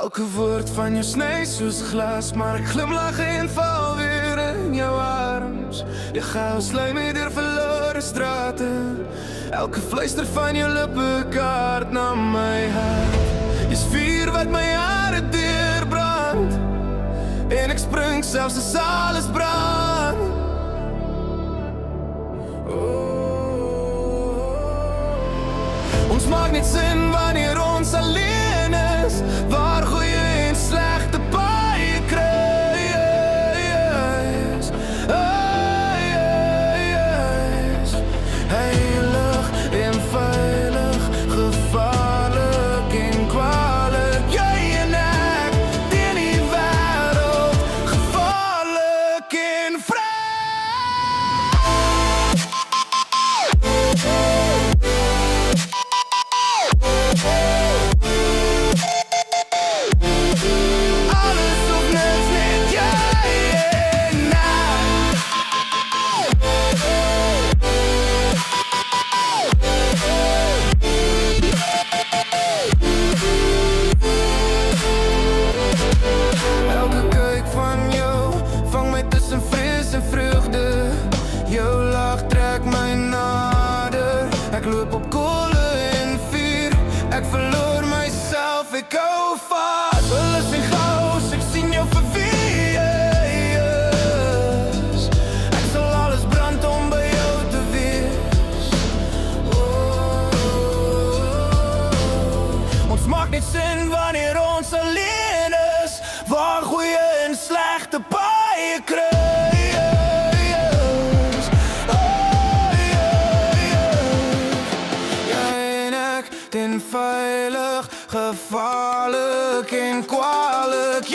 Elke woord van jou sny soos glas, maar ek glimlach en val weer in jou arms. Jy chaos lei my deur verlore strate. Elke fluister van jou lippe kaart na my hart. Jy's vuur wat my hare deurbrand, en ek spring selfs as alles brand. Ons maak net sin wanneer ons alleen is, waar goeie en slegte paie kruis. Heilig en veilig, gevaarlik en kwalijk. Jy en ek, teen die wêreld, gevaarlik en vry. Ek loop op kolle en vuur, ek verloor myself, ek hou vas. Alles en chaos, ek sien jou vir wie jy is. Ek sal alles brand om by jou te wees. Ons maak net sin wanneer ons alleen is, waar goeie en slegte paie kruis. En veilig, gevaarlik en kwalijk.